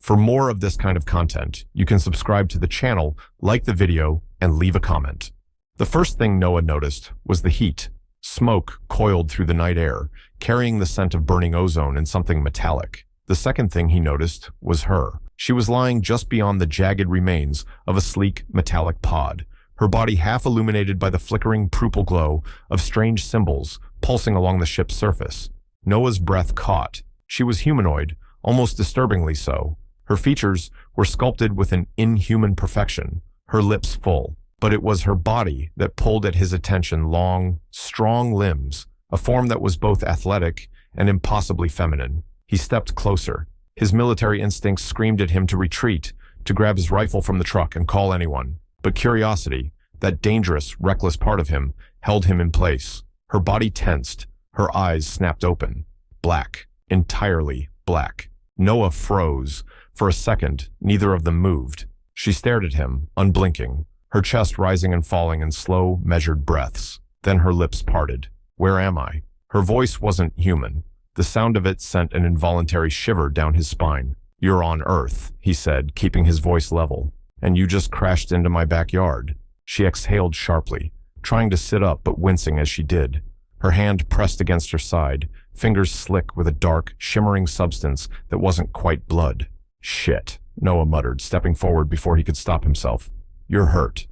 For more of this kind of content, you can subscribe to the channel, like the video, and leave a comment. The first thing Noah noticed was the heat. Smoke coiled through the night air, carrying the scent of burning ozone and something metallic. The second thing he noticed was her. She was lying just beyond the jagged remains of a sleek, metallic pod, her body half illuminated by the flickering purple glow of strange symbols pulsing along the ship's surface. Noah's breath caught. She was humanoid, almost disturbingly so. Her features were sculpted with an inhuman perfection, her lips full. But it was her body that pulled at his attention, long, strong limbs, a form that was both athletic and impossibly feminine. He stepped closer. His military instincts screamed at him to retreat, to grab his rifle from the truck and call anyone. But curiosity, that dangerous, reckless part of him, held him in place. Her body tensed, her eyes snapped open. Black, entirely black. Noah froze. For a second, neither of them moved. She stared at him, unblinking, her chest rising and falling in slow, measured breaths. Then her lips parted. "Where am I?" Her voice wasn't human. The sound of it sent an involuntary shiver down his spine. "You're on Earth," he said, keeping his voice level. "And you just crashed into my backyard." She exhaled sharply, trying to sit up but wincing as she did. Her hand pressed against her side, fingers slick with a dark, shimmering substance that wasn't quite blood. "Shit," Noah muttered, stepping forward before he could stop himself. "You're hurt."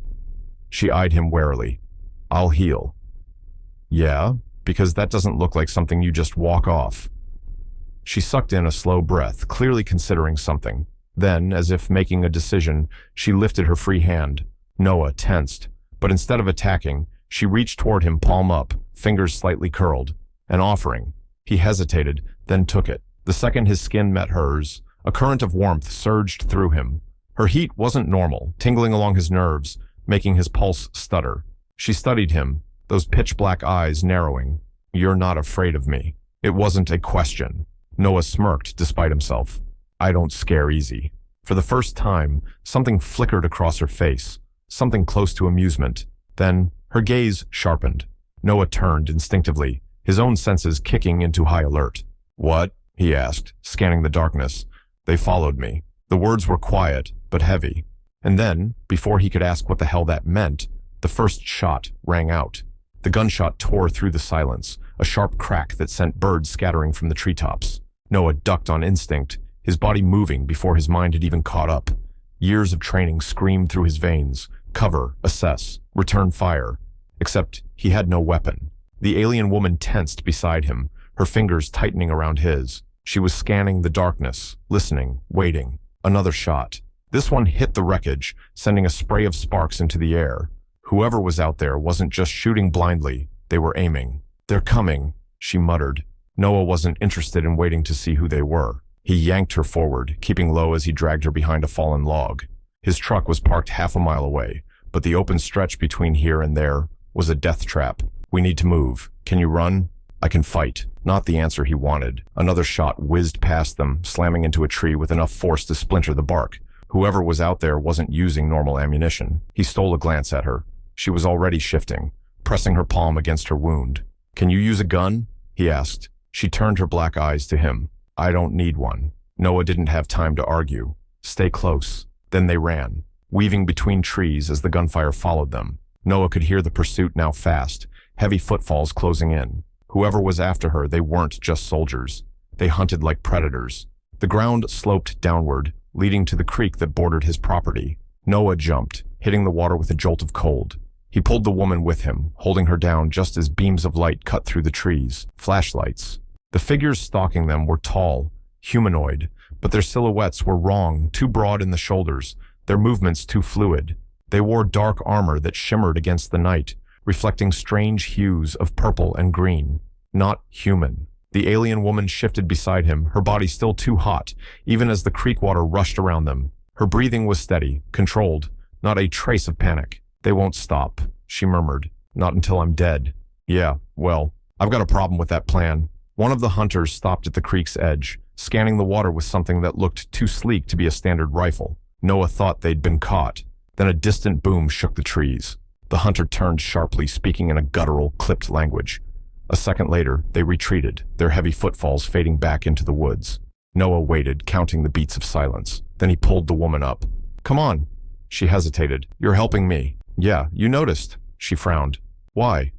She eyed him warily. "I'll heal." "Yeah? Because that doesn't look like something you just walk off." She sucked in a slow breath, clearly considering something. Then, as if making a decision, she lifted her free hand. Noah tensed, but instead of attacking, she reached toward him palm up, fingers slightly curled. An offering. He hesitated, then took it. The second his skin met hers, a current of warmth surged through him. Her heat wasn't normal, tingling along his nerves, making his pulse stutter. She studied him, those pitch-black eyes narrowing. "You're not afraid of me." It wasn't a question. Noah smirked despite himself. "I don't scare easy." For the first time, something flickered across her face, something close to amusement. Then, her gaze sharpened. Noah turned instinctively, his own senses kicking into high alert. "What?" he asked, scanning the darkness. "They followed me." The words were quiet, but heavy. And then, before he could ask what the hell that meant, the first shot rang out. The gunshot tore through the silence, a sharp crack that sent birds scattering from the treetops. Noah ducked on instinct, his body moving before his mind had even caught up. Years of training screamed through his veins. Cover, assess, return fire. Except he had no weapon. The alien woman tensed beside him, her fingers tightening around his. She was scanning the darkness, listening, waiting. Another shot. This one hit the wreckage, sending a spray of sparks into the air. Whoever was out there wasn't just shooting blindly, they were aiming. "They're coming," she muttered. Noah wasn't interested in waiting to see who they were. He yanked her forward, keeping low as he dragged her behind a fallen log. His truck was parked half a mile away, but the open stretch between here and there was a death trap. "We need to move. Can you run?" "I can fight." Not the answer he wanted. Another shot whizzed past them, slamming into a tree with enough force to splinter the bark. Whoever was out there wasn't using normal ammunition. He stole a glance at her. She was already shifting, pressing her palm against her wound. "Can you use a gun?" he asked. She turned her black eyes to him. "I don't need one." Noah didn't have time to argue. "Stay close." Then they ran, weaving between trees as the gunfire followed them. Noah could hear the pursuit now fast, heavy footfalls closing in. Whoever was after her, they weren't just soldiers. They hunted like predators. The ground sloped downward, leading to the creek that bordered his property. Noah jumped, hitting the water with a jolt of cold. He pulled the woman with him, holding her down just as beams of light cut through the trees, flashlights. The figures stalking them were tall, humanoid, but their silhouettes were wrong, too broad in the shoulders, their movements too fluid. They wore dark armor that shimmered against the night, reflecting strange hues of purple and green. Not human. The alien woman shifted beside him, her body still too hot, even as the creek water rushed around them. Her breathing was steady, controlled, not a trace of panic. "They won't stop," she murmured. "Not until I'm dead." "Yeah, well, I've got a problem with that plan." One of the hunters stopped at the creek's edge, scanning the water with something that looked too sleek to be a standard rifle. Noah thought they'd been caught. Then a distant boom shook the trees. The hunter turned sharply, speaking in a guttural, clipped language. A second later, they retreated, their heavy footfalls fading back into the woods. Noah waited, counting the beats of silence. Then he pulled the woman up. Come on. She hesitated. You're helping me. Yeah, you noticed. She frowned. Why?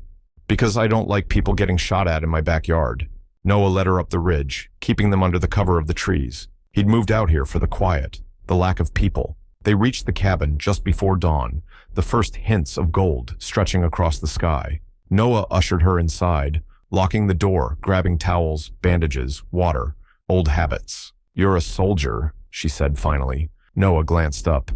Because I don't like people getting shot at in my backyard. Noah led her up the ridge, keeping them under the cover of the trees. He'd moved out here for the quiet, the lack of people. They reached the cabin just before dawn, the first hints of gold stretching across the sky. Noah ushered her inside, locking the door, grabbing towels, bandages, water, old habits. You're a soldier, she said finally. Noah glanced up.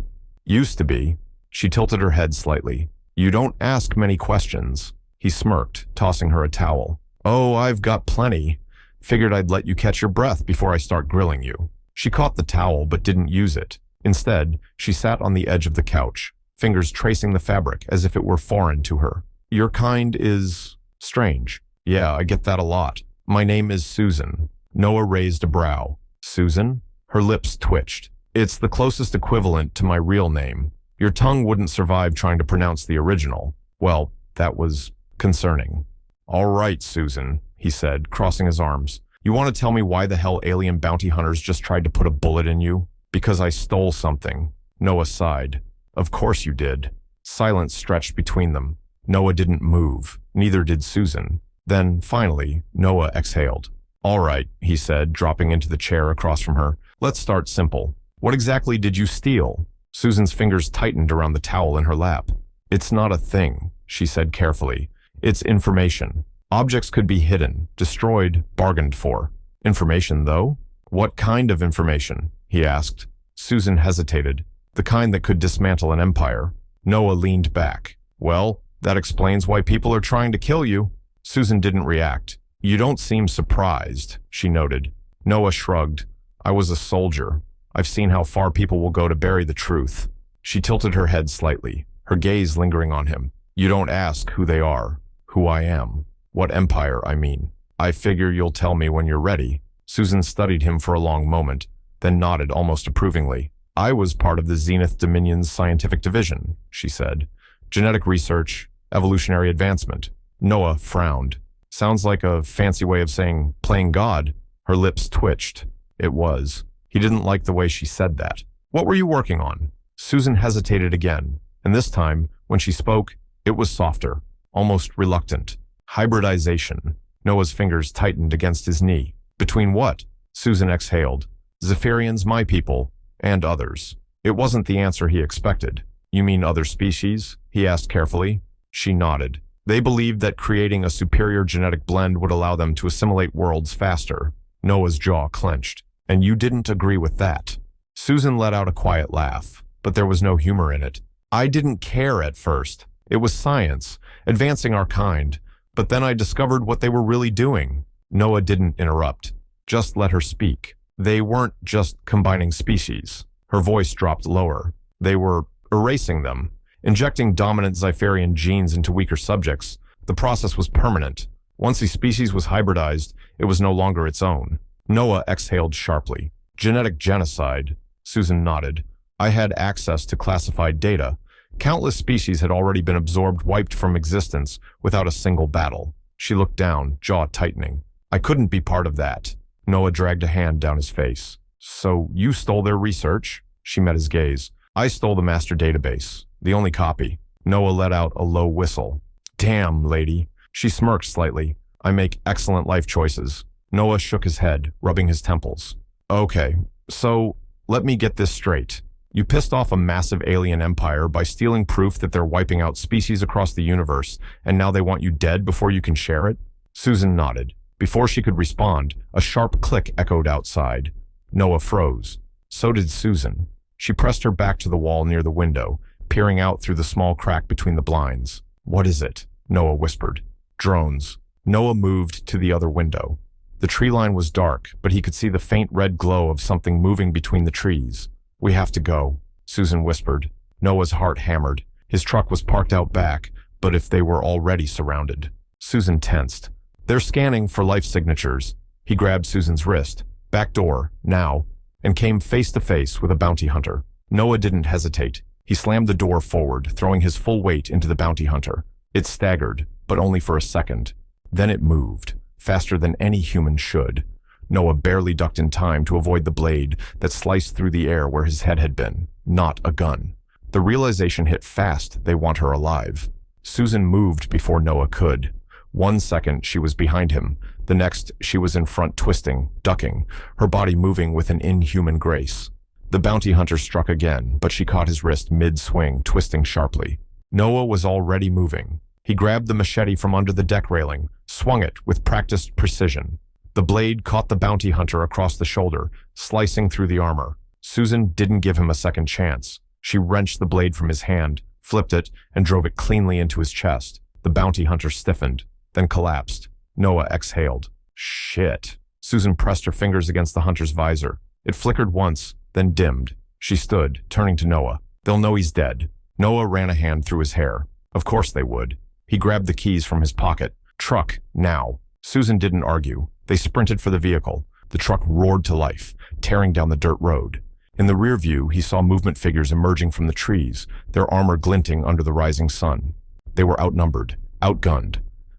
Used to be. She tilted her head slightly. You don't ask many questions. He smirked, tossing her a towel. Oh, I've got plenty. Figured I'd let you catch your breath before I start grilling you. She caught the towel but didn't use it. Instead, she sat on the edge of the couch, fingers tracing the fabric as if it were foreign to her. Your kind is strange. Yeah, I get that a lot. My name is Susan. Noah raised a brow. Susan? Her lips twitched. It's the closest equivalent to my real name. Your tongue wouldn't survive trying to pronounce the original. Well, that was concerning. All right, Susan, he said, crossing his arms. You want to tell me why the hell alien bounty hunters just tried to put a bullet in you? Because I stole something. Noah sighed. Of course you did. Silence stretched between them. Noah didn't move. Neither did Susan. Then, finally, Noah exhaled. All right, he said, dropping into the chair across from her. Let's start simple. What exactly did you steal? Susan's fingers tightened around the towel in her lap. It's not a thing, she said carefully. It's information. Objects could be hidden, destroyed, bargained for. Information, though? What kind of information? He asked. Susan hesitated. The kind that could dismantle an empire. Noah leaned back. Well, that explains why people are trying to kill you. Susan didn't react. You don't seem surprised, she noted. Noah shrugged. I was a soldier. I've seen how far people will go to bury the truth. She tilted her head slightly, her gaze lingering on him. You don't ask who they are, who I am, what empire, I mean. I figure you'll tell me when you're ready. Susan studied him for a long moment, then nodded almost approvingly. I was part of the Zenith Dominion's scientific division, she said. Genetic research, evolutionary advancement. Noah frowned. Sounds like a fancy way of saying playing God. Her lips twitched. It was. He didn't like the way she said that. What were you working on? Susan hesitated again, and this time, when she spoke, it was softer, almost reluctant. Hybridization. Noah's fingers tightened against his knee. Between what? Susan exhaled. Zephyrians, my people, and others. It wasn't the answer he expected. You mean other species? He asked carefully. She nodded. They believed that creating a superior genetic blend would allow them to assimilate worlds faster. Noah's jaw clenched. And you didn't agree with that. Susan let out a quiet laugh, but there was no humor in it. I didn't care at first. It was science, advancing our kind. But then I discovered what they were really doing. Noah didn't interrupt. Just let her speak. They weren't just combining species. Her voice dropped lower. They were erasing them, injecting dominant Zephyrian genes into weaker subjects. The process was permanent. Once a species was hybridized, it was no longer its own. Noah exhaled sharply. Genetic genocide. Susan nodded. I had access to classified data. Countless species had already been absorbed, wiped from existence without a single battle. She looked down, jaw tightening. I couldn't be part of that. Noah dragged a hand down his face. So you stole their research? She met his gaze. I stole the master database, the only copy. Noah let out a low whistle. Damn, lady. She smirked slightly. I make excellent life choices. Noah shook his head, rubbing his temples. Okay, so let me get this straight. You pissed off a massive alien empire by stealing proof that they're wiping out species across the universe, and now they want you dead before you can share it? Susan nodded. Before she could respond, a sharp click echoed outside. Noah froze. So did Susan. She pressed her back to the wall near the window, peering out through the small crack between the blinds. What is it? Noah whispered. Drones. Noah moved to the other window. The tree line was dark, but he could see the faint red glow of something moving between the trees. We have to go, Susan whispered. Noah's heart hammered. His truck was parked out back, but if they were already surrounded. Susan tensed. They're scanning for life signatures. He grabbed Susan's wrist. Back door, now, and came face to face with a bounty hunter. Noah didn't hesitate. He slammed the door forward, throwing his full weight into the bounty hunter. It staggered, but only for a second. Then it moved, faster than any human should. Noah barely ducked in time to avoid the blade that sliced through the air where his head had been, not a gun. The realization hit fast they want her alive. Susan moved before Noah could. 1 second she was behind him, the next she was in front twisting, ducking, her body moving with an inhuman grace. The bounty hunter struck again, but she caught his wrist mid-swing, twisting sharply. Noah was already moving. He grabbed the machete from under the deck railing, swung it with practiced precision. The blade caught the bounty hunter across the shoulder, slicing through the armor. Susan didn't give him a second chance. She wrenched the blade from his hand, flipped it, and drove it cleanly into his chest. The bounty hunter stiffened, then collapsed. Noah exhaled. Shit. Susan pressed her fingers against the hunter's visor. It flickered once, then dimmed. She stood, turning to Noah. They'll know he's dead. Noah ran a hand through his hair. Of course they would. He grabbed the keys from his pocket. Truck, now. Susan didn't argue. They sprinted for the vehicle. The truck roared to life, tearing down the dirt road. In the rear view, he saw movement figures emerging from the trees, their armor glinting under the rising sun. They were outnumbered, outgunned.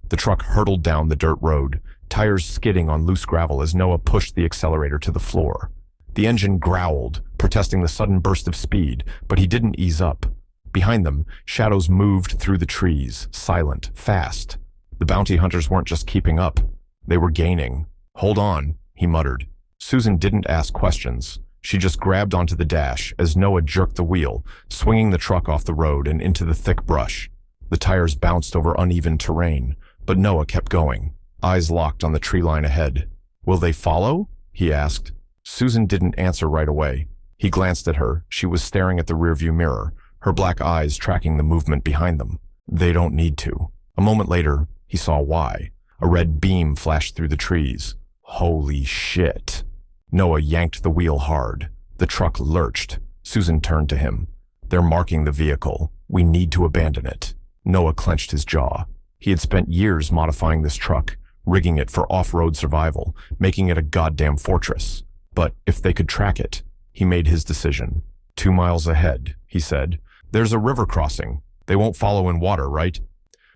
The truck hurtled down the dirt road, tires skidding on loose gravel as Noah pushed the accelerator to the floor. The engine growled, protesting the sudden burst of speed, but he didn't ease up. Behind them, shadows moved through the trees, silent, fast. The bounty hunters weren't just keeping up. They were gaining. Hold on, he muttered. Susan didn't ask questions. She just grabbed onto the dash as Noah jerked the wheel, swinging the truck off the road and into the thick brush. The tires bounced over uneven terrain, but Noah kept going, eyes locked on the tree line ahead. Will they follow? He asked. Susan didn't answer right away. He glanced at her. She was staring at the rearview mirror, her black eyes tracking the movement behind them. They don't need to. A moment later, he saw why. A red beam flashed through the trees. Holy shit. Noah yanked the wheel hard. The truck lurched. Susan turned to him. They're marking the vehicle. We need to abandon it. Noah clenched his jaw. He had spent years modifying this truck, rigging it for off-road survival, making it a goddamn fortress. But if they could track it, he made his decision. 2 miles ahead, he said. There's a river crossing. They won't follow in water, right?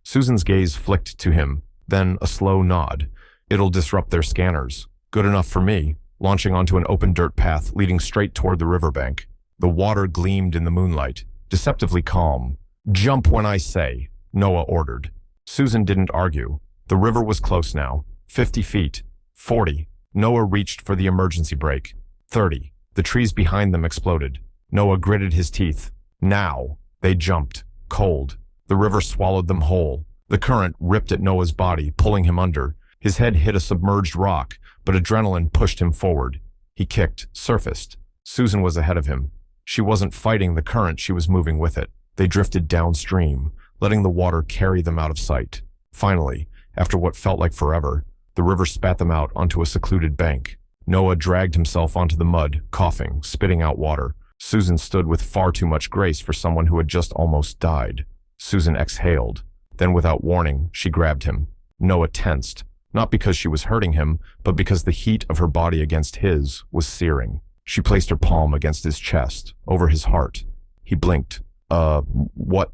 Susan's gaze flicked to him, then a slow nod. It'll disrupt their scanners. Good enough for me, launching onto an open dirt path leading straight toward the riverbank. The water gleamed in the moonlight, deceptively calm. Jump when I say, Noah ordered. Susan didn't argue. The river was close now. 50 feet. 40. Noah reached for the emergency brake. 30. The trees behind them exploded. Noah gritted his teeth. Now. They jumped. Cold. The river swallowed them whole. The current ripped at Noah's body, pulling him under. His head hit a submerged rock, but adrenaline pushed him forward. He kicked, surfaced. Susan was ahead of him. She wasn't fighting the current, she was moving with it. They drifted downstream, letting the water carry them out of sight. Finally, after what felt like forever, the river spat them out onto a secluded bank. Noah dragged himself onto the mud, coughing, spitting out water. Susan stood with far too much grace for someone who had just almost died. Susan exhaled. Then without warning, she grabbed him. Noah tensed, not because she was hurting him, but because the heat of her body against his was searing. She placed her palm against his chest, over his heart. He blinked. What?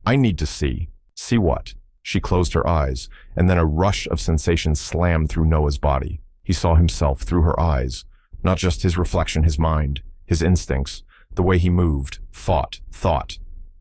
I need to see. See what? She closed her eyes, and then a rush of sensation slammed through Noah's body. He saw himself through her eyes, not just his reflection, his mind, his instincts, the way he moved, fought, thought.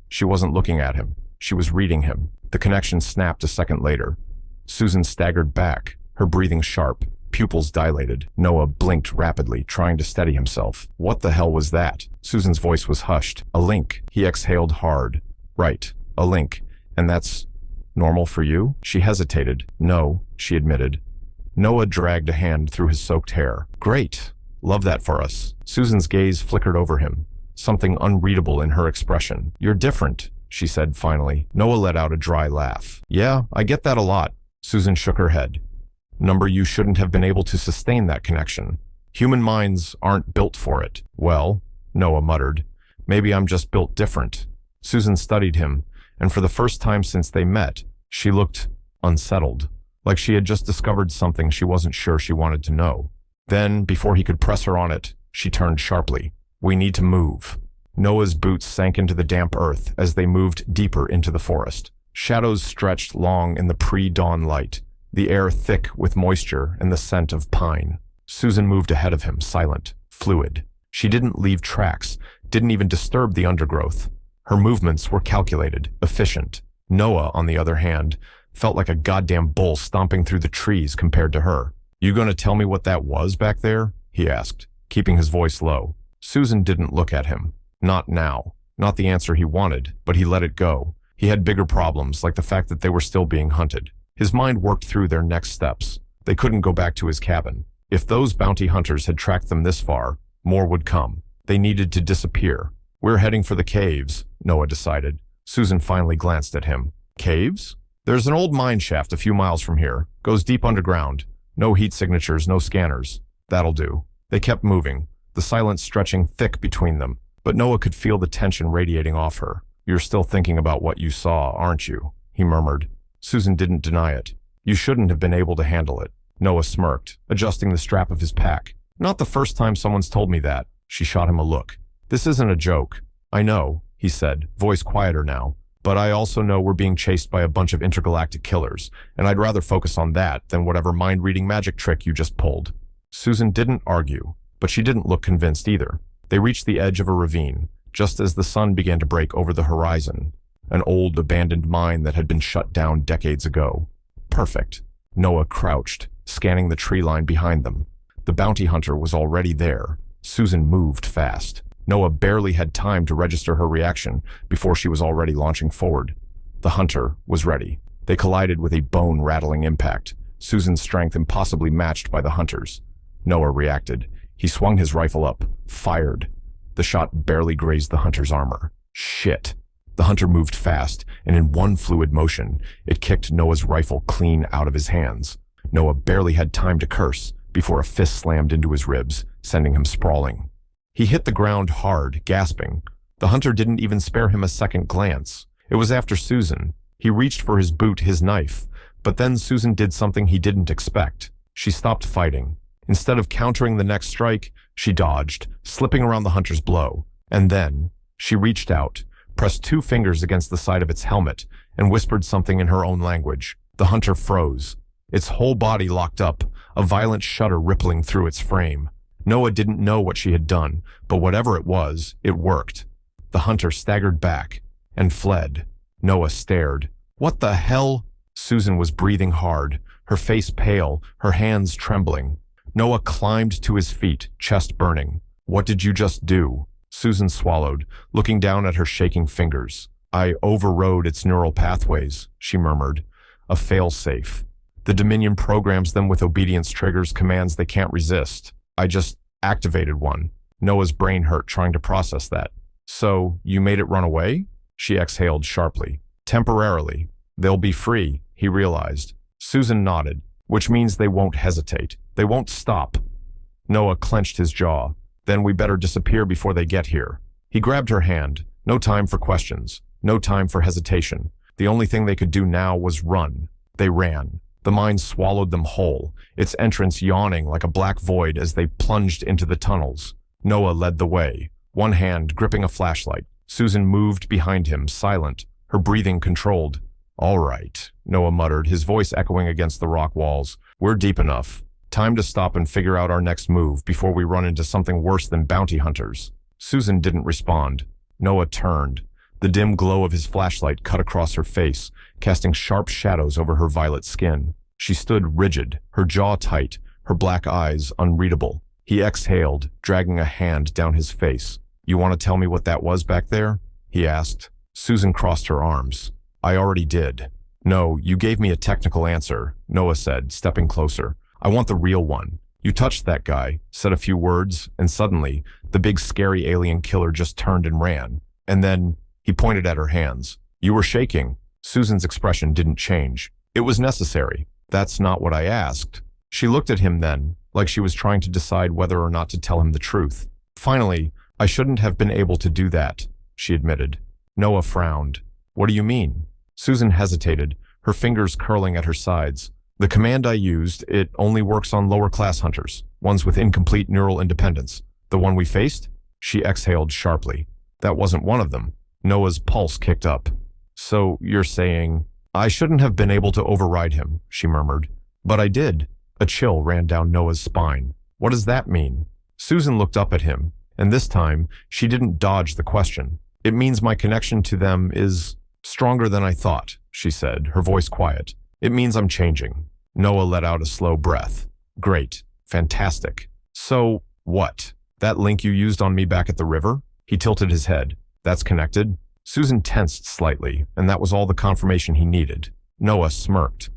She wasn't looking at him. She was reading him. The connection snapped a second later. Susan staggered back, her breathing sharp, pupils dilated. Noah blinked rapidly, trying to steady himself. What the hell was that? Susan's voice was hushed. A link. He exhaled hard. Right, a link. And that's normal for you? She hesitated. No, she admitted. Noah dragged a hand through his soaked hair. Great. Love that for us. Susan's gaze flickered over him, something unreadable in her expression. You're different, she said finally. Noah let out a dry laugh. Yeah, I get that a lot. Susan shook her head. Number, you shouldn't have been able to sustain that connection. Human minds aren't built for it. Well, Noah muttered, maybe I'm just built different. Susan studied him, and for the first time since they met, she looked unsettled, like she had just discovered something she wasn't sure she wanted to know. Then, before he could press her on it, she turned sharply. We need to move. Noah's boots sank into the damp earth as they moved deeper into the forest. Shadows stretched long in the pre-dawn light, the air thick with moisture and the scent of pine. Susan moved ahead of him, silent, fluid. She didn't leave tracks, didn't even disturb the undergrowth. Her movements were calculated, efficient. Noah, on the other hand, felt like a goddamn bull stomping through the trees compared to her. "You gonna tell me what that was back there?" he asked, keeping his voice low. Susan didn't look at him. Not now. Not the answer he wanted, but he let it go. He had bigger problems, like the fact that they were still being hunted. His mind worked through their next steps. They couldn't go back to his cabin. If those bounty hunters had tracked them this far, more would come. They needed to disappear. "We're heading for the caves," Noah decided. Susan finally glanced at him. "Caves? There's an old mine shaft a few miles from here. Goes deep underground. No heat signatures, no scanners. That'll do." They kept moving, the silence stretching thick between them, but Noah could feel the tension radiating off her. "You're still thinking about what you saw, aren't you?" he murmured. Susan didn't deny it. "You shouldn't have been able to handle it." Noah smirked, adjusting the strap of his pack. "Not the first time someone's told me that." She shot him a look. "This isn't a joke." "I know," he said, voice quieter now. "But I also know we're being chased by a bunch of intergalactic killers, and I'd rather focus on that than whatever mind-reading magic trick you just pulled." Susan didn't argue, but she didn't look convinced either. They reached the edge of a ravine, just as the sun began to break over the horizon. An old, abandoned mine that had been shut down decades ago. Perfect. Noah crouched, scanning the tree line behind them. The bounty hunter was already there. Susan moved fast. Noah barely had time to register her reaction before she was already launching forward. The hunter was ready. They collided with a bone-rattling impact, Susan's strength impossibly matched by the hunter's. Noah reacted. He swung his rifle up, fired. The shot barely grazed the hunter's armor. Shit. The hunter moved fast, and in one fluid motion, it kicked Noah's rifle clean out of his hands. Noah barely had time to curse before a fist slammed into his ribs, sending him sprawling. He hit the ground hard, gasping. The hunter didn't even spare him a second glance. It was after Susan. He reached for his boot, his knife, but then Susan did something he didn't expect. She stopped fighting. Instead of countering the next strike, she dodged, slipping around the hunter's blow. And then, she reached out, pressed 2 fingers against the side of its helmet, and whispered something in her own language. The hunter froze. Its whole body locked up, a violent shudder rippling through its frame. Noah didn't know what she had done, but whatever it was, it worked. The hunter staggered back and fled. Noah stared. "What the hell?" Susan was breathing hard, her face pale, her hands trembling. Noah climbed to his feet, chest burning. "What did you just do?" Susan swallowed, looking down at her shaking fingers. "I overrode its neural pathways," she murmured. "A fail-safe. The Dominion programs them with obedience triggers, commands they can't resist. I just activated one." Noah's brain hurt trying to process that. "So, you made it run away?" She exhaled sharply. "Temporarily. They'll be free," he realized. Susan nodded, "which means they won't hesitate. They won't stop." Noah clenched his jaw. "Then we better disappear before they get here." He grabbed her hand. No time for questions. No time for hesitation. The only thing they could do now was run. They ran. The mine swallowed them whole, its entrance yawning like a black void as they plunged into the tunnels. Noah led the way, one hand gripping a flashlight. Susan moved behind him, silent, her breathing controlled. "All right," Noah muttered, his voice echoing against the rock walls. "We're deep enough. Time to stop and figure out our next move before we run into something worse than bounty hunters." Susan didn't respond. Noah turned. The dim glow of his flashlight cut across her face, casting sharp shadows over her violet skin. She stood rigid, her jaw tight, her black eyes unreadable. He exhaled, dragging a hand down his face. "You want to tell me what that was back there?" he asked. Susan crossed her arms. "I already did." "No, you gave me a technical answer," Noah said, stepping closer. "I want the real one. You touched that guy, said a few words, and suddenly, the big scary alien killer just turned and ran. And then, he pointed at her hands. You were shaking." Susan's expression didn't change. "It was necessary." "That's not what I asked." She looked at him then, like she was trying to decide whether or not to tell him the truth. "Finally, I shouldn't have been able to do that," she admitted. Noah frowned. "What do you mean?" Susan hesitated, her fingers curling at her sides. "The command I used, it only works on lower-class hunters, ones with incomplete neural independence. The one we faced?" She exhaled sharply. "That wasn't one of them." Noah's pulse kicked up. "So you're saying—" "I shouldn't have been able to override him," she murmured. "But I did." A chill ran down Noah's spine. What does that mean? Susan looked up at him, and this time, she didn't dodge the question. It means my connection to them is stronger than I thought, she said, her voice quiet. It means I'm changing. Noah let out a slow breath. Great. Fantastic. So, what? That link you used on me back at the river? He tilted his head. That's connected? Susan tensed slightly, and that was all the confirmation he needed. Noah smirked.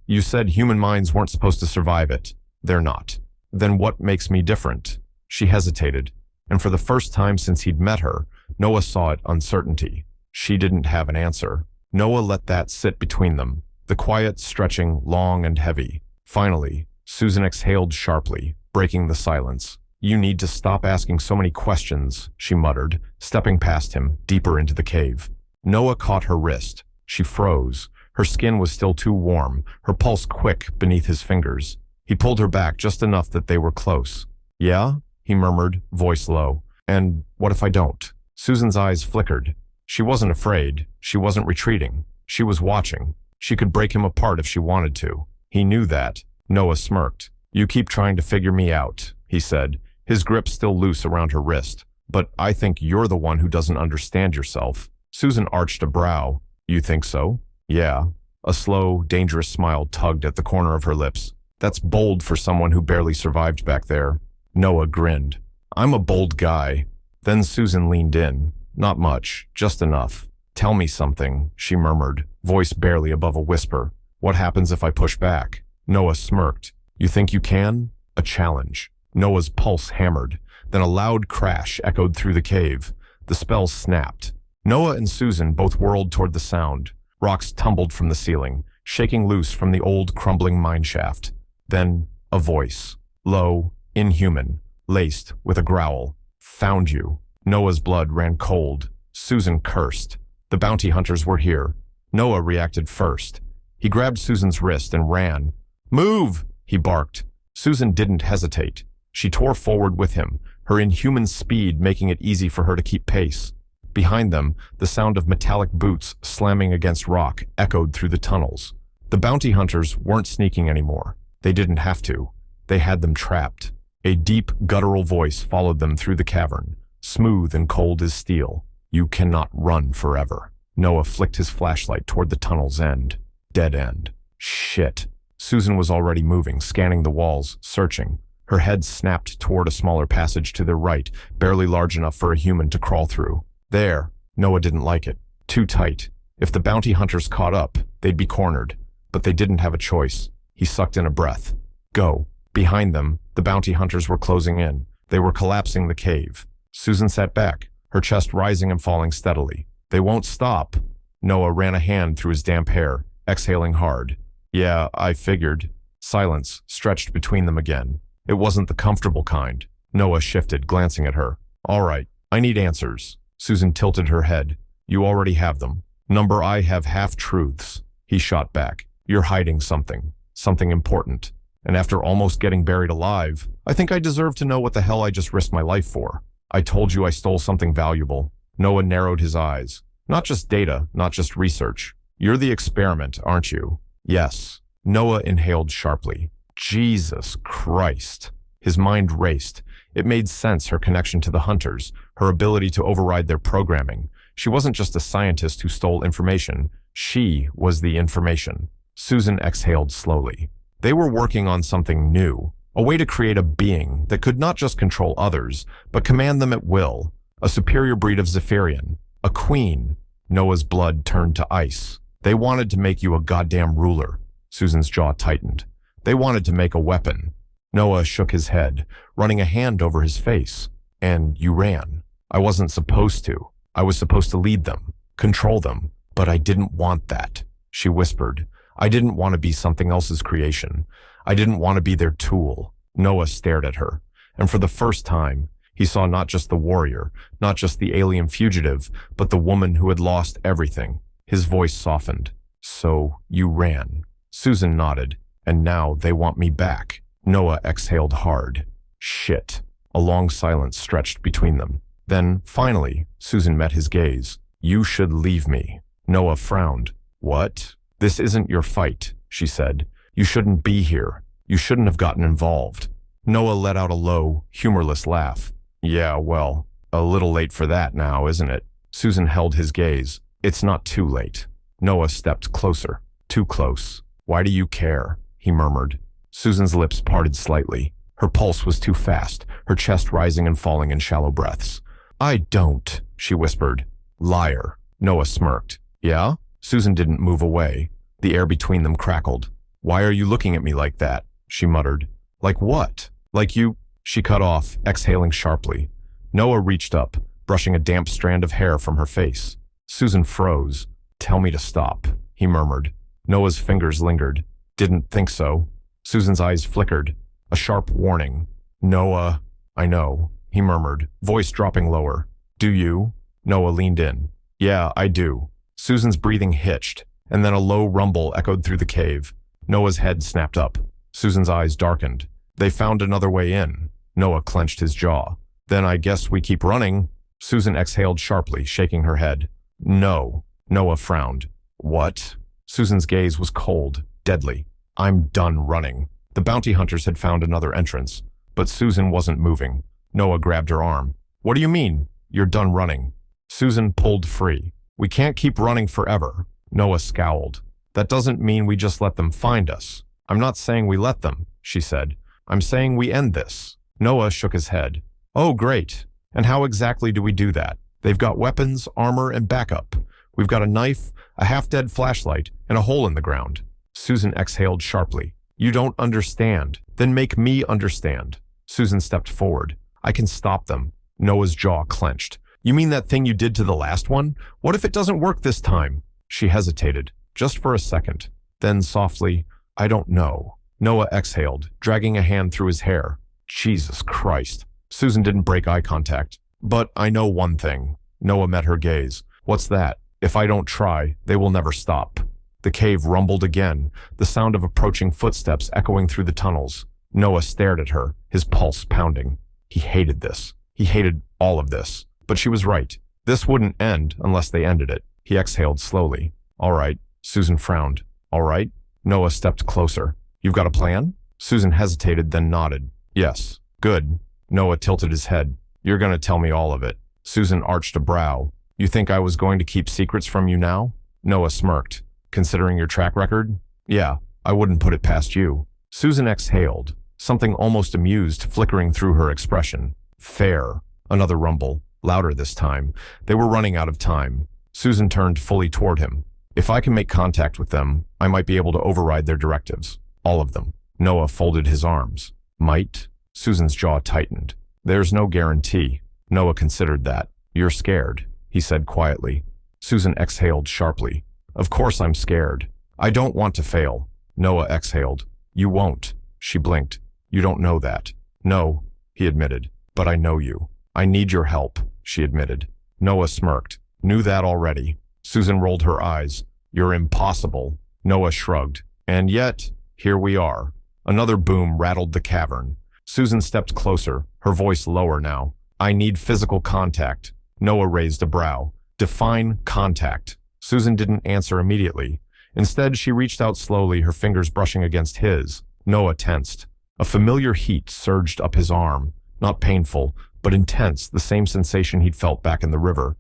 You said human minds weren't supposed to survive it. They're not. Then what makes me different? She hesitated, and for the first time since he'd met her, Noah saw it uncertainty. She didn't have an answer. Noah let that sit between them, the quiet stretching long and heavy. Finally, Susan exhaled sharply, breaking the silence. You need to stop asking so many questions, she muttered, stepping past him, deeper into the cave. Noah caught her wrist. She froze. Her skin was still too warm, her pulse quick beneath his fingers. He pulled her back just enough that they were close. Yeah? He murmured, voice low. And what if I don't? Susan's eyes flickered. She wasn't afraid. She wasn't retreating. She was watching. She could break him apart if she wanted to. He knew that. Noah smirked. You keep trying to figure me out, he said, his grip still loose around her wrist. But I think you're the one who doesn't understand yourself. Susan arched a brow. You think so? Yeah. A slow, dangerous smile tugged at the corner of her lips. That's bold for someone who barely survived back there. Noah grinned. I'm a bold guy. Then Susan leaned in. Not much, just enough. Tell me something, she murmured, voice barely above a whisper. What happens if I push back? Noah smirked. You think you can? A challenge. Noah's pulse hammered. Then a loud crash echoed through the cave. The spell snapped. Noah and Susan both whirled toward the sound. Rocks tumbled from the ceiling, shaking loose from the old crumbling mineshaft. Then a voice, low, inhuman, laced with a growl. Found you. Noah's blood ran cold. Susan cursed. The bounty hunters were here. Noah reacted first. He grabbed Susan's wrist and ran. Move! He barked. Susan didn't hesitate. She tore forward with him, her inhuman speed making it easy for her to keep pace. Behind them, the sound of metallic boots slamming against rock echoed through the tunnels. The bounty hunters weren't sneaking anymore. They didn't have to. They had them trapped. A deep, guttural voice followed them through the cavern, smooth and cold as steel. You cannot run forever. Noah flicked his flashlight toward the tunnel's end. Dead end. Shit. Susan was already moving, scanning the walls, searching. Her head snapped toward a smaller passage to their right, barely large enough for a human to crawl through. There. Noah didn't like it. Too tight. If the bounty hunters caught up, they'd be cornered. But they didn't have a choice. He sucked in a breath. Go. Behind them, the bounty hunters were closing in. They were collapsing the cave. Susan sat back, her chest rising and falling steadily. They won't stop. Noah ran a hand through his damp hair, exhaling hard. Yeah, I figured. Silence stretched between them again. It wasn't the comfortable kind. Noah shifted, glancing at her. All right, I need answers. Susan tilted her head. You already have them. Number I have half-truths. He shot back. You're hiding something. Something important. And after almost getting buried alive, I think I deserve to know what the hell I just risked my life for. I told you I stole something valuable. Noah narrowed his eyes. Not just data, not just research. You're the experiment, aren't you? Yes. Noah inhaled sharply. Jesus Christ. His mind raced. It made sense, her connection to the hunters, her ability to override their programming. She wasn't just a scientist who stole information. She was the information. Susan exhaled slowly. They were working on something new, a way to create a being that could not just control others, but command them at will. A superior breed of Zephyrian. A queen. Noah's blood turned to ice. They wanted to make you a goddamn ruler. Susan's jaw tightened. They wanted to make a weapon. Noah shook his head, running a hand over his face. And you ran. I wasn't supposed to. I was supposed to lead them, control them, but I didn't want that. She whispered. I didn't want to be something else's creation. I didn't want to be their tool. Noah stared at her, and for the first time, he saw not just the warrior, not just the alien fugitive, but the woman who had lost everything. His voice softened. So, you ran. Susan nodded. And now they want me back. Noah exhaled hard. Shit. A long silence stretched between them. Then, finally, Susan met his gaze. You should leave me. Noah frowned. What? This isn't your fight, she said. You shouldn't be here. You shouldn't have gotten involved. Noah let out a low, humorless laugh. Yeah, well, a little late for that now, isn't it? Susan held his gaze. It's not too late. Noah stepped closer. Too close. Why do you care? He murmured. Susan's lips parted slightly. Her pulse was too fast, her chest rising and falling in shallow breaths. I don't, she whispered. Liar. Noah smirked. Yeah? Susan didn't move away. The air between them crackled. Why are you looking at me like that? She muttered. Like what? Like you... She cut off, exhaling sharply. Noah reached up, brushing a damp strand of hair from her face. Susan froze. Tell me to stop, he murmured. Noah's fingers lingered. Didn't think so. Susan's eyes flickered. A sharp warning. Noah... I know, he murmured, voice dropping lower. Do you? Noah leaned in. Yeah, I do. Susan's breathing hitched, and then a low rumble echoed through the cave. Noah's head snapped up. Susan's eyes darkened. They found another way in. Noah clenched his jaw. Then I guess we keep running. Susan exhaled sharply, shaking her head. No. Noah frowned. What? Susan's gaze was cold, deadly. I'm done running. The bounty hunters had found another entrance, but Susan wasn't moving. Noah grabbed her arm. What do you mean? You're done running. Susan pulled free. We can't keep running forever. Noah scowled. That doesn't mean we just let them find us. I'm not saying we let them, she said. I'm saying we end this. Noah shook his head. Oh, great. And how exactly do we do that? They've got weapons, armor, and backup. We've got a knife, a half-dead flashlight, and a hole in the ground. Susan exhaled sharply. You don't understand. Then make me understand. Susan stepped forward. I can stop them. Noah's jaw clenched. You mean that thing you did to the last one? What if it doesn't work this time? She hesitated, just for a second. Then softly, I don't know. Noah exhaled, dragging a hand through his hair. Jesus Christ. Susan didn't break eye contact. But I know one thing. Noah met her gaze. What's that? If I don't try, they will never stop. The cave rumbled again, the sound of approaching footsteps echoing through the tunnels. Noah stared at her, his pulse pounding. He hated this. He hated all of this. But she was right. This wouldn't end unless they ended it. He exhaled slowly. All right. Susan frowned. All right. Noah stepped closer. You've got a plan? Susan hesitated, then nodded. Yes. Good. Noah tilted his head. You're going to tell me all of it. Susan arched a brow. You think I was going to keep secrets from you now? Noah smirked. Considering your track record? Yeah, I wouldn't put it past you. Susan exhaled, something almost amused flickering through her expression. Fair. Another rumble, louder this time. They were running out of time. Susan turned fully toward him. If I can make contact with them, I might be able to override their directives. All of them. Noah folded his arms. Might? Susan's jaw tightened. There's no guarantee. Noah considered that. You're scared, he said quietly. Susan exhaled sharply. Of course I'm scared. I don't want to fail. Noah exhaled. You won't. She blinked. You don't know that. No, he admitted. But I know you. I need your help, she admitted. Noah smirked. Knew that already. Susan rolled her eyes. You're impossible. Noah shrugged. And yet, here we are. Another boom rattled the cavern. Susan stepped closer, her voice lower now. I need physical contact. Noah raised a brow. Define contact. Susan didn't answer immediately. Instead, she reached out slowly, her fingers brushing against his. Noah tensed. A familiar heat surged up his arm. Not painful, but intense, the same sensation he'd felt back in the river.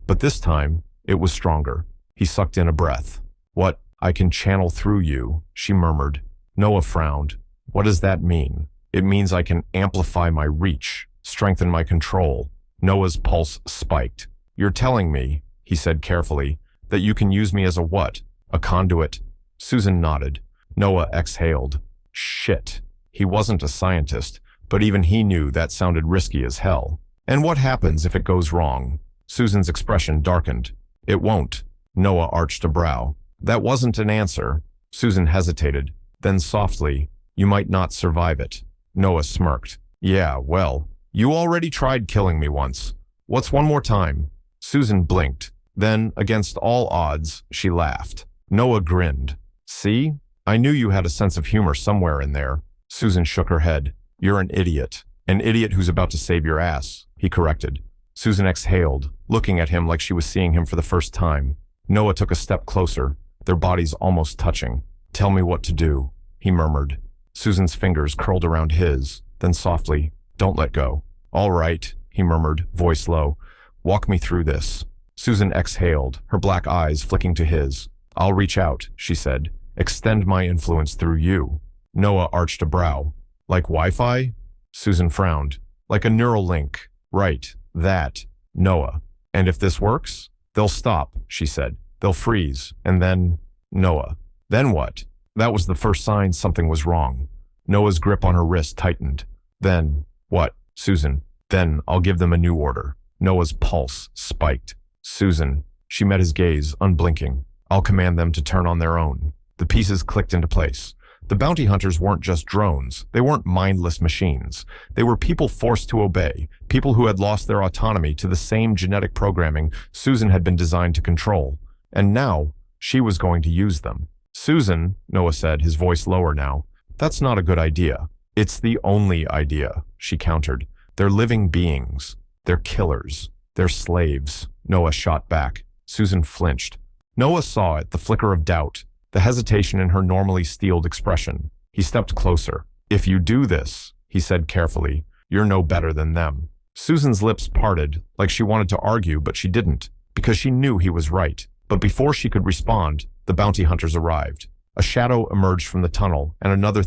But this time, it was stronger. He sucked in a breath. What? I can channel through you, she murmured. Noah frowned. What does that mean? It means I can amplify my reach, strengthen my control. Noah's pulse spiked. You're telling me, he said carefully, that you can use me as a what? A conduit? Susan nodded. Noah exhaled. Shit. He wasn't a scientist, but even he knew that sounded risky as hell. And what happens if it goes wrong? Susan's expression darkened. It won't. Noah arched a brow. That wasn't an answer. Susan hesitated. Then softly, you might not survive it. Noah smirked. Yeah, well, you already tried killing me once. What's one more time? Susan blinked. Then, against all odds, she laughed. Noah grinned. See? I knew you had a sense of humor somewhere in there. Susan shook her head. You're an idiot. An idiot who's about to save your ass, he corrected. Susan exhaled, looking at him like she was seeing him for the first time. Noah took a step closer, their bodies almost touching. Tell me what to do, he murmured. Susan's fingers curled around his. then softly, "Don't let go." "All right," he murmured, voice low. "Walk me through this." Susan exhaled, her black eyes flicking to his. "I'll reach out," she said. "Extend my influence through you." Noah arched a brow. "Like Wi-Fi?" Susan frowned. "Like a neural link. Right, that. Noah. And if this works? They'll stop," she said. "They'll freeze, and then—" Noah. "Then what?" That was the first sign something was wrong. Noah's grip on her wrist tightened. "Then, what?" Susan. "Then I'll give them a new order." Noah's pulse spiked. "Susan." She met his gaze, unblinking. "I'll command them to turn on their own." The pieces clicked into place. The bounty hunters weren't just drones. They weren't mindless machines. They were people forced to obey, people who had lost their autonomy to the same genetic programming Susan had been designed to control. And now, she was going to use them. "Susan," Noah said, his voice lower now, "that's not a good idea." "It's the only idea," she countered. "They're living beings. They're killers. They're slaves." Noah shot back. Susan flinched. Noah saw it, the flicker of doubt, the hesitation in her normally steeled expression. He stepped closer. "If you do this," he said carefully, "you're no better than them." Susan's lips parted, like she wanted to argue, but she didn't, because she knew he was right. But before she could respond, the bounty hunters arrived. A shadow emerged from the tunnel, and another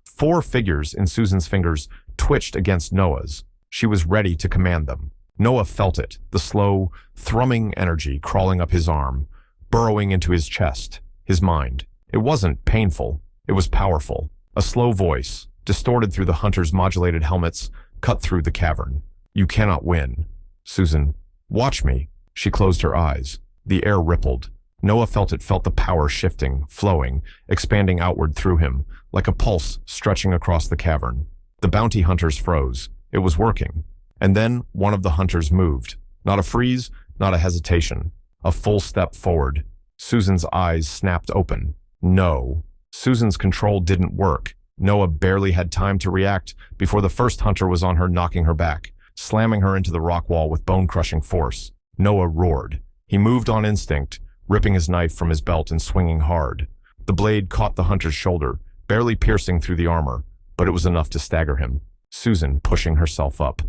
four figures in Susan's fingers twitched against Noah's. She was ready to command them. Noah felt it, the slow, thrumming energy crawling up his arm, burrowing into his chest, his mind. It wasn't painful. It was powerful. A slow voice, distorted through the hunters' modulated helmets, cut through the cavern. "You cannot win." "Susan, watch me." She closed her eyes. The air rippled. Noah felt the power shifting, flowing, expanding outward through him, like a pulse stretching across the cavern. The bounty hunters froze. It was working. And then one of the hunters moved. Not a freeze, not a hesitation. A full step forward. Susan's eyes snapped open. No. Susan's control didn't work. Noah barely had time to react before the first hunter was on her, knocking her back, slamming her into the rock wall with bone-crushing force. Noah roared. He moved on instinct, ripping his knife from his belt and swinging hard. The blade caught the hunter's shoulder, barely piercing through the armor, but it was enough to stagger him. Susan pushing herself up.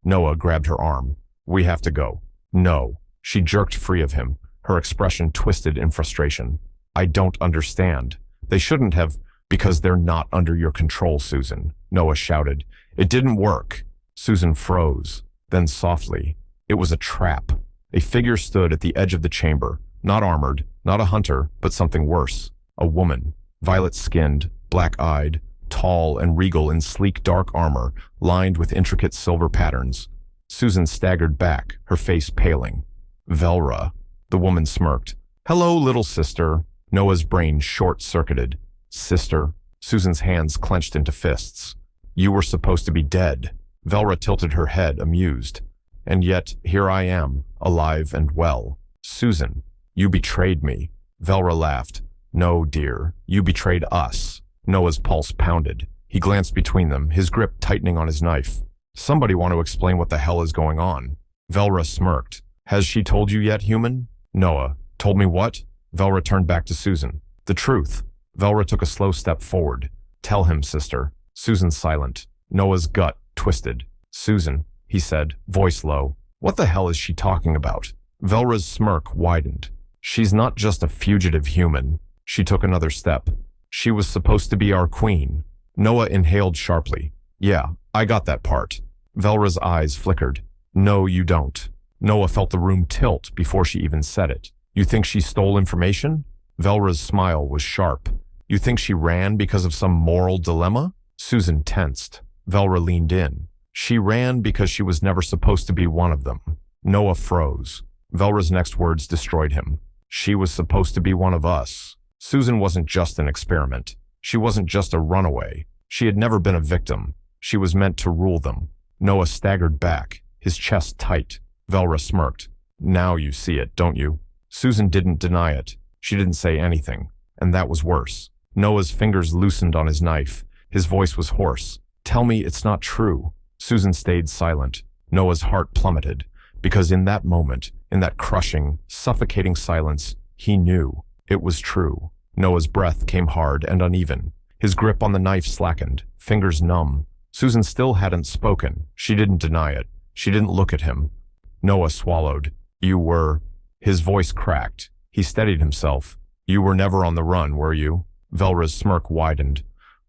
Noah grabbed her arm. "We have to go." "No." She jerked free of him, her expression twisted in frustration. "I don't understand." "They shouldn't have, because they're not under your control, Susan," Noah shouted. "It didn't work." Susan froze. Then softly, it was a trap. A figure stood at the edge of the chamber, not armored, not a hunter, but something worse. A woman, violet-skinned, black-eyed, tall and regal in sleek dark armor, lined with intricate silver patterns. Susan staggered back, her face paling. "Velra." The woman smirked. "Hello, little sister." Noah's brain short-circuited. "Sister." Susan's hands clenched into fists. "You were supposed to be dead." Velra tilted her head, amused. "And yet, here I am, alive and well." "Susan, you betrayed me." Velra laughed. "No, dear, you betrayed us." Noah's pulse pounded. He glanced between them, his grip tightening on his knife. "Somebody want to explain what the hell is going on?" Velra smirked. "Has she told you yet, human?" Noah. "Told me what?" Velra turned back to Susan. "The truth." Velra took a slow step forward. "Tell him, sister." Susan silent. Noah's gut twisted. "Susan," he said, voice low. "What the hell is she talking about?" Velra's smirk widened. "She's not just a fugitive human." She took another step. "She was supposed to be our queen." Noah inhaled sharply. "Yeah, I got that part." Velra's eyes flickered. "No, you don't." Noah felt the room tilt before she even said it. "You think she stole information?" Velra's smile was sharp. "You think she ran because of some moral dilemma?" Susan tensed. Velra leaned in. "She ran because she was never supposed to be one of them." Noah froze. Velra's next words destroyed him. "She was supposed to be one of us." Susan wasn't just an experiment. She wasn't just a runaway. She had never been a victim. She was meant to rule them. Noah staggered back, his chest tight. Velra smirked. "Now you see it, don't you?" Susan didn't deny it. She didn't say anything, and that was worse. Noah's fingers loosened on his knife. His voice was hoarse. "Tell me it's not true." Susan stayed silent. Noah's heart plummeted, because in that moment, in that crushing, suffocating silence, he knew it was true. Noah's breath came hard and uneven. His grip on the knife slackened, fingers numb. Susan still hadn't spoken. She didn't deny it. She didn't look at him. Noah swallowed. You were... His voice cracked. He steadied himself. You were never on the run, were you? Velra's smirk widened.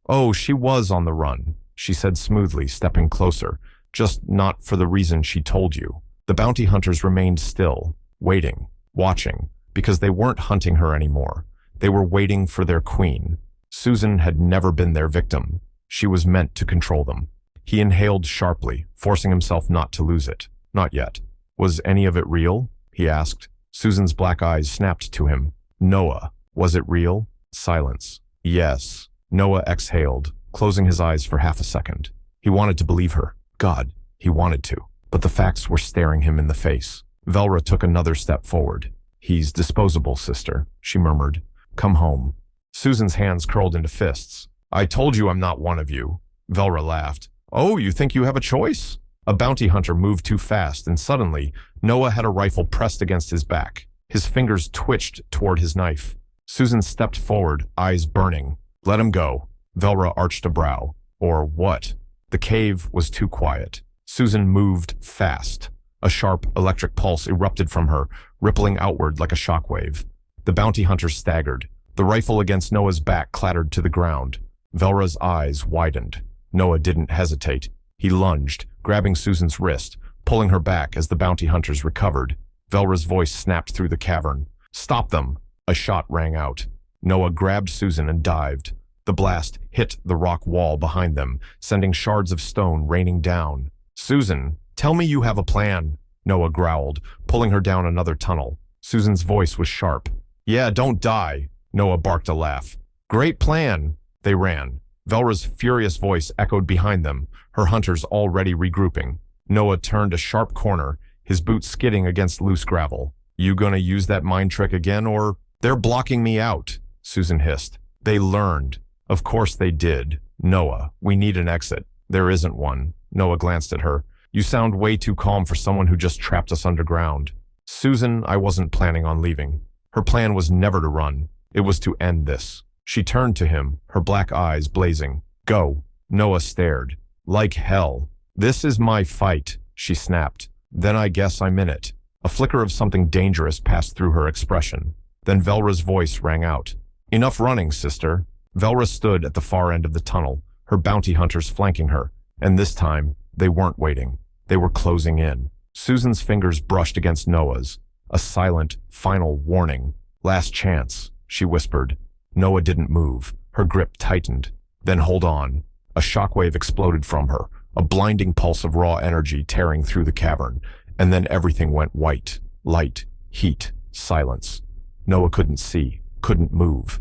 Oh, she was on the run, she said smoothly, stepping closer. Just not for the reason she told you. The bounty hunters remained still, waiting, watching, because they weren't hunting her anymore. They were waiting for their queen. Susan had never been their victim. She was meant to control them. He inhaled sharply, forcing himself not to lose it. Not yet. Was any of it real? He asked. Susan's black eyes snapped to him. Noah, was it real? Silence. Yes. Noah exhaled, closing his eyes for half a second. He wanted to believe her. God, he wanted to. But the facts were staring him in the face. Velra took another step forward. He's disposable, sister, she murmured. Come home. Susan's hands curled into fists. I told you I'm not one of you. Velra laughed. Oh, you think you have a choice? A bounty hunter moved too fast, and suddenly, Noah had a rifle pressed against his back. His fingers twitched toward his knife. Susan stepped forward, eyes burning. Let him go. Velra arched a brow. Or what? The cave was too quiet. Susan moved fast. A sharp electric pulse erupted from her, rippling outward like a shockwave. The bounty hunter staggered. The rifle against Noah's back clattered to the ground. Velra's eyes widened. Noah didn't hesitate. He lunged, grabbing Susan's wrist, pulling her back as the bounty hunters recovered. Velra's voice snapped through the cavern. Stop them! A shot rang out. Noah grabbed Susan and dived. The blast hit the rock wall behind them, sending shards of stone raining down. Susan, tell me you have a plan, Noah growled, pulling her down another tunnel. Susan's voice was sharp. Yeah, don't die, Noah barked a laugh. Great plan. They ran. Velra's furious voice echoed behind them, her hunters already regrouping. Noah turned a sharp corner, his boots skidding against loose gravel. You gonna use that mind trick again, or... They're blocking me out, Susan hissed. They learned. Of course they did. Noah, we need an exit. There isn't one. Noah glanced at her. You sound way too calm for someone who just trapped us underground. Susan, I wasn't planning on leaving. Her plan was never to run. It was to end this. She turned to him, her black eyes blazing. Go. Noah stared. Like hell. This is my fight, she snapped. Then I guess I'm in it. A flicker of something dangerous passed through her expression. Then Velra's voice rang out. Enough running, sister. Velra stood at the far end of the tunnel, her bounty hunters flanking her. And this time, they weren't waiting. They were closing in. Susan's fingers brushed against Noah's. A silent, final warning. Last chance, she whispered. Noah didn't move. Her grip tightened. Then hold on. A shockwave exploded from her, a blinding pulse of raw energy tearing through the cavern. And then everything went white. Light, heat, silence. Noah couldn't see, couldn't move.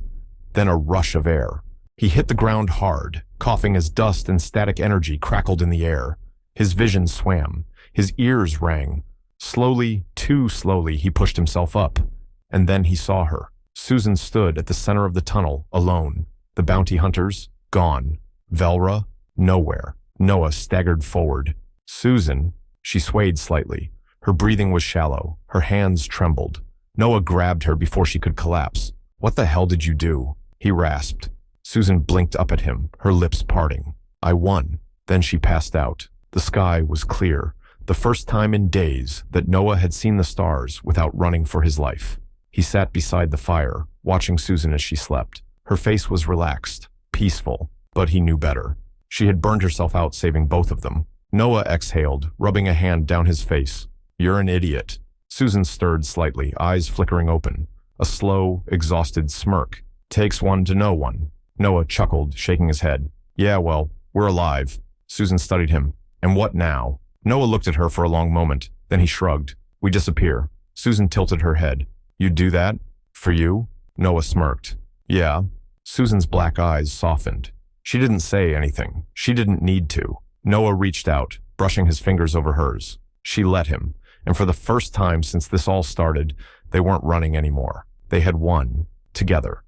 Then a rush of air. He hit the ground hard, coughing as dust and static energy crackled in the air. His vision swam. His ears rang. Slowly, too slowly, he pushed himself up. And then he saw her. Susan stood at the center of the tunnel, alone. The bounty hunters, gone. Velra, nowhere. Noah staggered forward. Susan, she swayed slightly. Her breathing was shallow. Her hands trembled. Noah grabbed her before she could collapse. What the hell did you do? He rasped. Susan blinked up at him, her lips parting. I won. Then she passed out. The sky was clear. The first time in days that Noah had seen the stars without running for his life. He sat beside the fire, watching Susan as she slept. Her face was relaxed, peaceful, but he knew better. She had burned herself out saving both of them. Noah exhaled, rubbing a hand down his face. You're an idiot. Susan stirred slightly, eyes flickering open. A slow, exhausted smirk. Takes one to know one. Noah chuckled, shaking his head. Yeah, well, we're alive. Susan studied him. And what now? Noah looked at her for a long moment. Then he shrugged. We disappear. Susan tilted her head. You'd do that? For you? Noah smirked. Yeah. Susan's black eyes softened. She didn't say anything. She didn't need to. Noah reached out, brushing his fingers over hers. She let him. And for the first time since this all started, they weren't running anymore. They had won. Together.